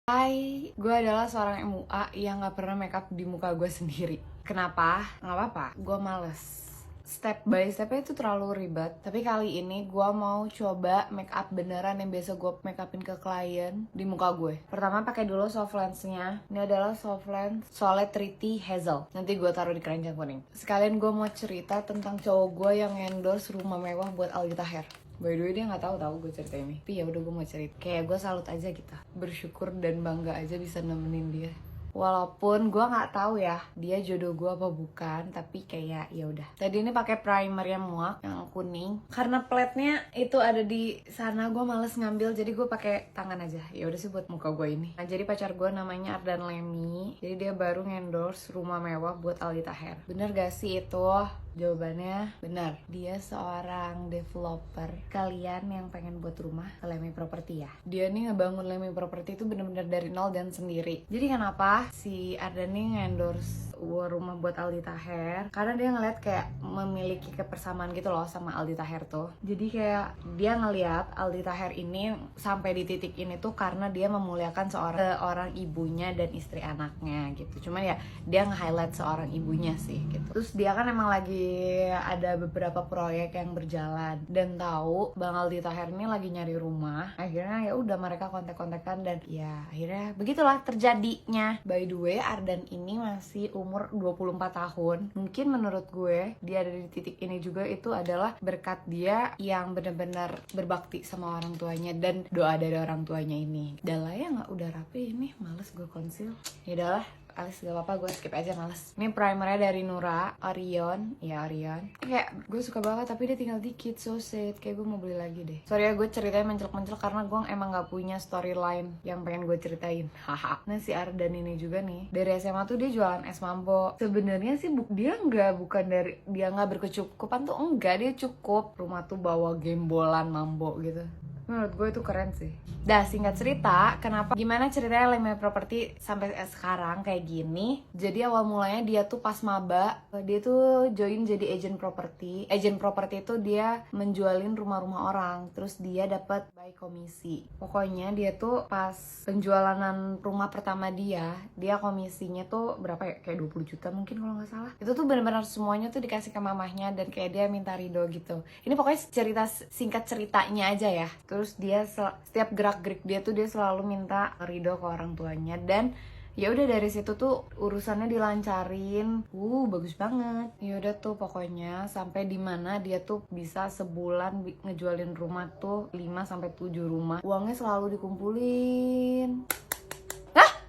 Hai, gue adalah seorang MUA yang gak pernah makeup di muka gue sendiri. Kenapa? Gak apa-apa, gue males. Step by stepnya itu terlalu ribet. Tapi kali ini gue mau coba makeup beneran yang biasa gue makeupin ke klien di muka gue. Pertama pakai dulu soft lensnya. Ini adalah soft lens Solid 3T Hazel. Nanti gue taruh di keranjang kuning. Sekalian gue mau cerita tentang cowok gue yang endorse rumah mewah buat Aldi Taher. By the way dia nggak tahu gue cerita ini. Tapi ya udah gue mau cerita. Kayak gue salut aja gitu. Bersyukur dan bangga aja bisa nemenin dia. Walaupun gue nggak tahu ya dia jodoh gue apa bukan, tapi kayak ya udah. Tadi ini pakai primer yang muak yang kuning. Karena platnya itu ada di sana, gue males ngambil, jadi gue pakai tangan aja. Ya udah sih buat muka gue ini. Nah, jadi pacar gue namanya Ardan Lemi. Jadi dia baru endorse rumah mewah buat Aldi Taher. Bener gak sih itu? Jawabannya benar. Dia seorang developer. Kalian yang pengen buat rumah ke Lemi Property ya. Dia nih ngebangun Lemi Property itu bener-bener dari nol dan sendiri. Jadi kenapa si Ardan nih nge-endorse rumah buat Aldi Taher? Karena dia ngeliat kayak memiliki kebersamaan gitu loh sama Aldi Taher tuh. Jadi kayak dia ngeliat Aldi Taher ini sampai di titik ini tuh karena dia memuliakan seorang ibunya dan istri anaknya gitu. Cuman ya dia nge-highlight seorang ibunya sih gitu. Terus dia kan emang lagi ada beberapa proyek yang berjalan dan tahu Bang Aldi Taher ini lagi nyari rumah. Akhirnya ya udah mereka kontak-kontakan dan ya akhirnya begitulah terjadinya. By the way, Ardan ini masih umur 24 tahun. Mungkin menurut gue dia ada di titik ini juga itu adalah berkat dia yang benar-benar berbakti sama orang tuanya dan doa dari orang tuanya ini. Udah lah ya nggak, udah rapi ini, males gue conceal. Ya udahlah, alis gak apa-apa, gue skip aja, males. Ini primernya dari Nura Orion. Ya Orion, kayak gue suka banget tapi dia tinggal dikit, so sad. Kayak gue mau beli lagi deh. Sorry ya gue ceritanya mencelok-mencelok karena gue emang gak punya storyline yang pengen gue ceritain. Haha. Nah si Ardan ini juga nih dari SMA tuh dia jualan es mambo. Sebenarnya sih dia nggak berkecukupan tuh, enggak, dia cukup. Rumah tuh bawa gembolan mambo gitu. Menurut gue itu keren sih. Dah, singkat cerita, gimana ceritanya Lemi Property sampai sekarang kayak gini. Jadi awal mulanya dia tuh pas maba, dia tuh join jadi agent property. Agent property itu dia menjualin rumah-rumah orang, terus dia dapat by komisi. Pokoknya dia tuh pas penjualan rumah pertama dia komisinya tuh berapa ya? Kayak 20 juta mungkin kalau nggak salah. Itu tuh benar-benar semuanya tuh dikasih ke mamahnya dan kayak dia minta ridho gitu. Ini pokoknya singkat ceritanya aja ya. Terus dia setiap gerak-gerik dia tuh dia selalu minta ridho ke orang tuanya dan ya udah dari situ tuh urusannya dilancarin. Bagus banget. Ya udah tuh pokoknya sampai di mana dia tuh bisa sebulan ngejualin rumah tuh 5 sampai 7 rumah. Uangnya selalu dikumpulin.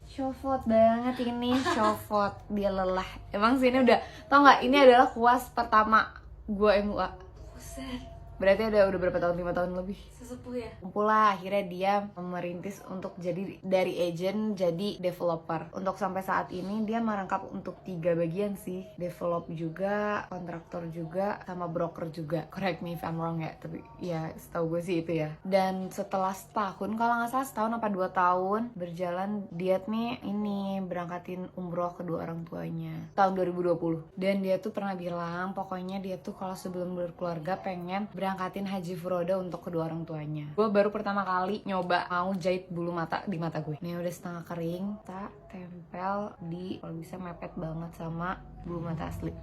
Shofot banget ini, shofot. Dia lelah. Emang sih ini udah, tau gak, ini adalah kuas pertama gue MUA. Buset, Berarti udah berapa tahun? 5 tahun lebih. sesepuh ya? Kumpul lah, akhirnya dia merintis untuk jadi dari agent jadi developer. Untuk sampai saat ini dia merangkap untuk 3 bagian sih. Develop juga, kontraktor juga, sama broker juga. Correct me if I'm wrong ya, tapi ya setahu gue sih itu ya. Dan setelah setahun, kalau nggak salah setahun apa 2 tahun berjalan, dia nih ini berangkatin umroh kedua orang tuanya tahun 2020. Dan dia tuh pernah bilang pokoknya dia tuh kalau sebelum berkeluarga pengen berangkatin haji furoda untuk kedua orang tuanya. Gue baru pertama kali nyoba mau jahit bulu mata di mata gue. Ini udah setengah kering, tak tempel di, kalau bisa mepet banget sama bulu mata asli.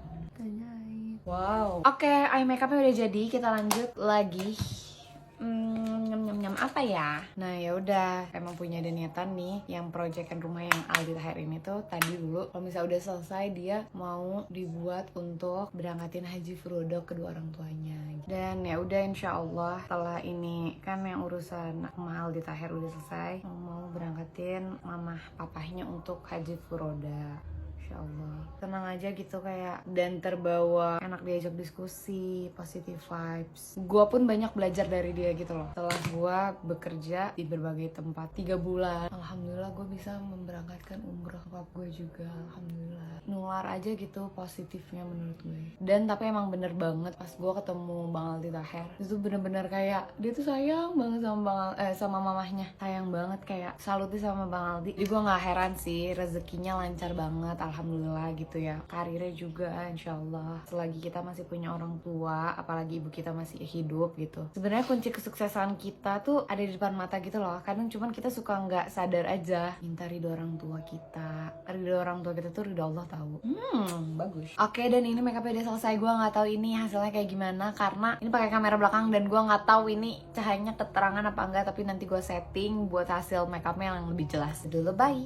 Wow. Oke, eye makeupnya udah jadi. Kita lanjut lagi. Nyam apa ya? Nah ya udah, emang punya ada niatan nih yang proyekan rumah yang Aldi Taher ini tuh tadi dulu kalau misalnya udah selesai dia mau dibuat untuk berangkatin haji furoda kedua orang tuanya. Dan ya udah insyaallah setelah ini kan yang urusan sama Aldi Taher udah selesai, mau berangkatin mamah papahnya untuk haji furoda. Allah, tenang aja gitu kayak, dan terbawa, enak diajak diskusi, positive vibes. Gue pun banyak belajar dari dia gitu loh. Setelah gue bekerja di berbagai tempat 3 bulan, alhamdulillah gue bisa memberangkatkan umroh bokap gue juga, alhamdulillah. Nular aja gitu positifnya menurut gue. Dan tapi emang bener banget pas gue ketemu Bang Aldi Taher, itu bener-bener kayak dia tuh sayang banget sama sama mamahnya, sayang banget, kayak salutnya sama Bang Aldi. Jadi gue nggak heran sih rezekinya lancar banget, alhamdulillah. alhamdulillah gitu ya. Karirnya juga insyaallah, selagi kita masih punya orang tua, apalagi ibu kita masih hidup gitu. Sebenarnya kunci kesuksesan kita tuh ada di depan mata gitu loh. Kadang cuman kita suka nggak sadar aja. Minta ridho orang tua kita. Ridho orang tua kita tuh ridho Allah tahu. Bagus. Oke, dan ini makeupnya udah selesai. Gue nggak tahu ini hasilnya kayak gimana karena ini pakai kamera belakang dan gue nggak tahu ini cahayanya keterangan apa enggak. Tapi nanti gue setting buat hasil makeupnya yang lebih jelas. Dulu, bye.